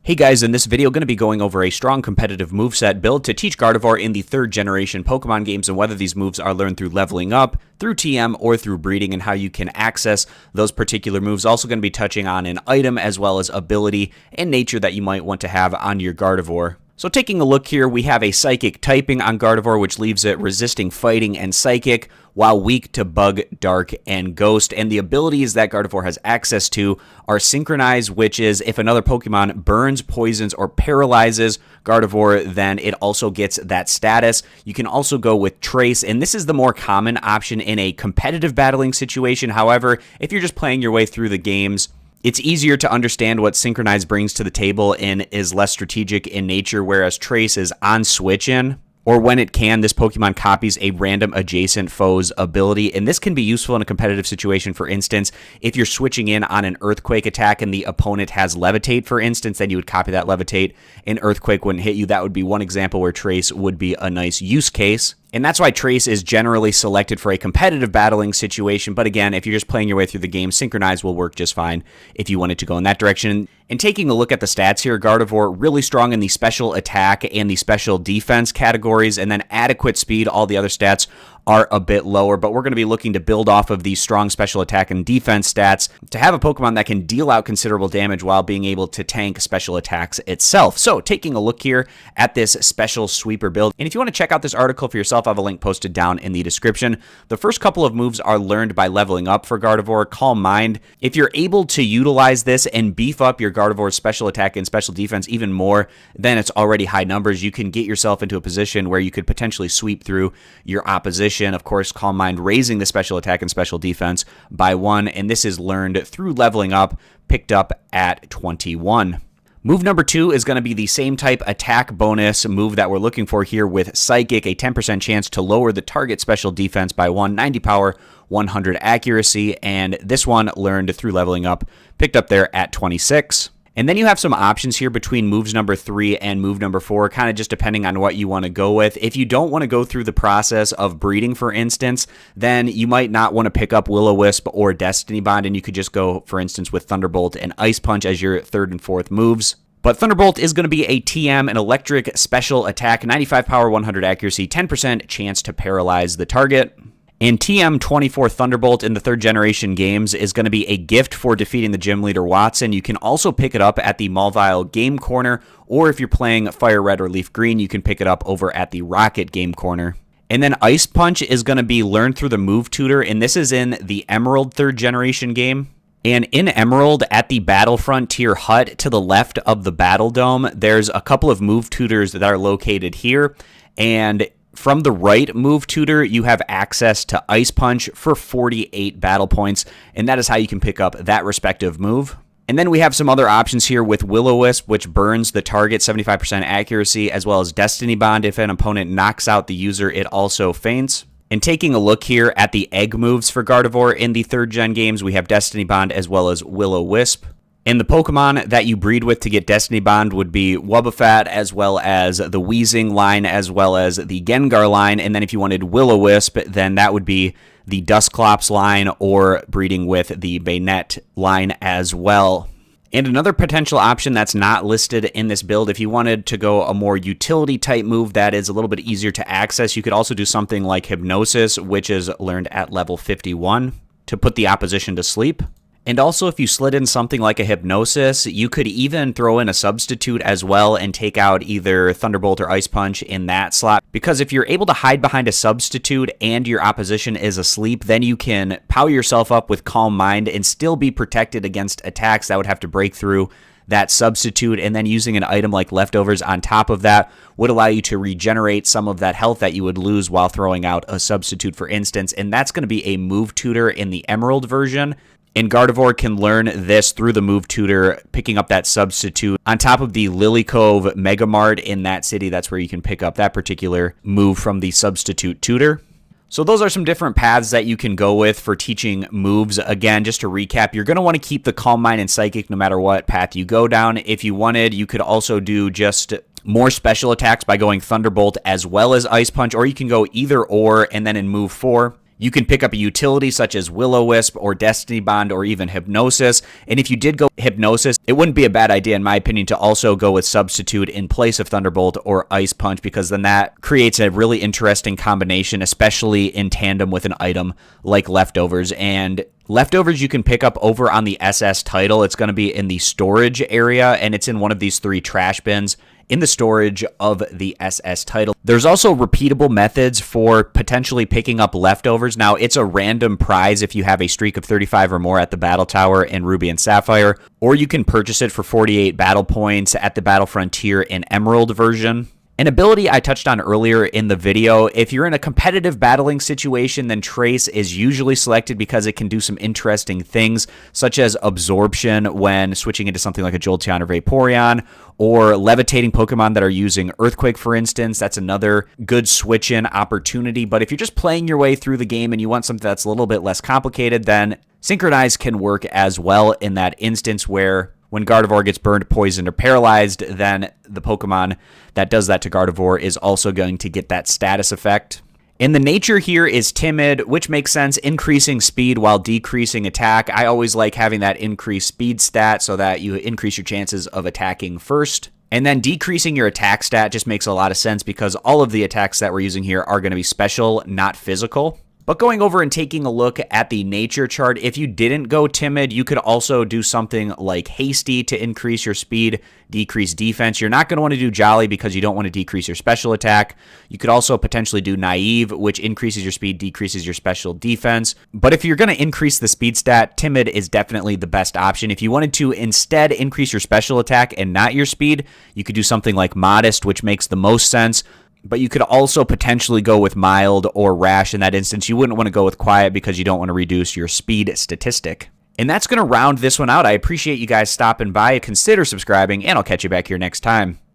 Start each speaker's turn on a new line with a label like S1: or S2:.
S1: Hey guys, in this video, going to be going over a strong competitive moveset build to teach Gardevoir in the 3rd generation Pokemon games and whether these moves are learned through leveling up, through TM, or through breeding, and how you can access those particular moves. Also going to be touching on an item as well as ability and nature that you might want to have on your Gardevoir. So taking a look here, we have a Psychic typing on Gardevoir, which leaves it resisting Fighting and Psychic, while weak to Bug, Dark, and Ghost. And the abilities that Gardevoir has access to are Synchronize, which is if another Pokemon burns, poisons, or paralyzes Gardevoir, then it also gets that status. You can also go with Trace, and this is the more common option in a competitive battling situation. However, if you're just playing your way through the games, it's easier to understand what Synchronize brings to the table and is less strategic in nature, whereas Trace is on switch in, or when it can, this Pokemon copies a random adjacent foe's ability, and this can be useful in a competitive situation. For instance, if you're switching in on an Earthquake attack and the opponent has Levitate, for instance, then you would copy that Levitate, and Earthquake wouldn't hit you. That would be one example where Trace would be a nice use case. And that's why Trace is generally selected for a competitive battling situation. But again, if you're just playing your way through the game, Synchronize will work just fine if you wanted to go in that direction. And taking a look at the stats here, Gardevoir really strong in the special attack and the special defense categories, and then adequate speed. All the other stats are a bit lower, but we're going to be looking to build off of these strong special attack and defense stats to have a Pokemon that can deal out considerable damage while being able to tank special attacks itself. So taking a look here at this special sweeper build, and if you want to check out this article for yourself, I have a link posted down in the description. The first couple of moves are learned by leveling up for Gardevoir. Calm Mind. If you're able to utilize this and beef up your Gardevoir's special attack and special defense even more, then it's already high numbers. You can get yourself into a position where you could potentially sweep through your opposition. Of course, Calm Mind raising the special attack and special defense by 1, and this is learned through leveling up, picked up at 21. Move number 2 is going to be the same type attack bonus move that we're looking for here with Psychic, a 10% chance to lower the target special defense by 1, 90 power, 100 accuracy, and this one learned through leveling up, picked up there at 26. And then you have some options here between moves number 3 and move number 4, kind of just depending on what you want to go with. If you don't want to go through the process of breeding, for instance, then you might not want to pick up Will-O-Wisp or Destiny Bond, and you could just go, for instance, with Thunderbolt and Ice Punch as your 3rd and 4th moves. But Thunderbolt is going to be a TM, an electric special attack, 95 power, 100 accuracy, 10% chance to paralyze the target. And TM24 Thunderbolt in the 3rd generation games is going to be a gift for defeating the gym leader Watson. You can also pick it up at the Malvile Game Corner, or if you're playing Fire Red or Leaf Green, you can pick it up over at the Rocket Game Corner. And then Ice Punch is going to be learned through the Move Tutor, and this is in the Emerald 3rd generation game. And in Emerald, at the Battle Frontier hut to the left of the Battle Dome, there's a couple of Move Tutors that are located here, and from the right Move Tutor, you have access to Ice Punch for 48 battle points, and that is how you can pick up that respective move. And then we have some other options here with Will-O-Wisp, which burns the target, 75% accuracy, as well as Destiny Bond. If an opponent knocks out the user, it also faints. And taking a look here at the egg moves for Gardevoir in the 3rd gen games, we have Destiny Bond as well as Will-O-Wisp. And the Pokemon that you breed with to get Destiny Bond would be Wobbuffet, as well as the Weezing line, as well as the Gengar line. And then if you wanted Will-O-Wisp, then that would be the Dusclops line, or breeding with the Banette line as well. And another potential option that's not listed in this build, if you wanted to go a more utility type move that is a little bit easier to access, you could also do something like Hypnosis, which is learned at level 51 to put the opposition to sleep. And also, if you slid in something like a Hypnosis, you could even throw in a substitute as well and take out either Thunderbolt or Ice Punch in that slot. Because if you're able to hide behind a substitute and your opposition is asleep, then you can power yourself up with Calm Mind and still be protected against attacks that would have to break through that substitute. And then using an item like Leftovers on top of that would allow you to regenerate some of that health that you would lose while throwing out a substitute, for instance. And that's going to be a Move Tutor in the Emerald version. And Gardevoir can learn this through the Move Tutor, picking up that substitute on top of the Lily Cove Mega Mart in that city. That's where you can pick up that particular move from the substitute tutor. So those are some different paths that you can go with for teaching moves. Again, just to recap, you're going to want to keep the Calm Mind and Psychic no matter what path you go down. If you wanted, you could also do just more special attacks by going Thunderbolt as well as Ice Punch, or you can go either or, and then in move 4, You can pick up a utility such as Will-O-Wisp or Destiny Bond or even Hypnosis. And if you did go Hypnosis, it wouldn't be a bad idea, in my opinion, to also go with Substitute in place of Thunderbolt or Ice Punch, because then that creates a really interesting combination, especially in tandem with an item like Leftovers. And Leftovers you can pick up over on the SS title. It's going to be in the storage area, and it's in one of these 3 trash bins in the storage of the SS title. There's also repeatable methods for potentially picking up Leftovers. Now, it's a random prize if you have a streak of 35 or more at the Battle Tower in Ruby and Sapphire, or you can purchase it for 48 battle points at the Battle Frontier in Emerald version. An ability I touched on earlier in the video, if you're in a competitive battling situation, then Trace is usually selected because it can do some interesting things, such as absorption when switching into something like a Jolteon or Vaporeon, or levitating Pokemon that are using Earthquake, for instance. That's another good switch-in opportunity. But if you're just playing your way through the game and you want something that's a little bit less complicated, then Synchronize can work as well in that instance, where when Gardevoir gets burned, poisoned, or paralyzed, then the Pokemon that does that to Gardevoir is also going to get that status effect. And the nature here is Timid, which makes sense, increasing speed while decreasing attack. I always like having that increased speed stat so that you increase your chances of attacking first. And then decreasing your attack stat just makes a lot of sense because all of the attacks that we're using here are going to be special, not physical. But going over and taking a look at the nature chart, if you didn't go Timid, you could also do something like Hasty to increase your speed, decrease defense. You're not going to want to do Jolly because you don't want to decrease your special attack. You could also potentially do Naive, which increases your speed, decreases your special defense. But if you're going to increase the speed stat, Timid is definitely the best option. If you wanted to instead increase your special attack and not your speed, you could do something like Modest, which makes the most sense. But you could also potentially go with Mild or Rash in that instance. You wouldn't want to go with Quiet because you don't want to reduce your speed statistic. And that's going to round this one out. I appreciate you guys stopping by. Consider subscribing, and I'll catch you back here next time.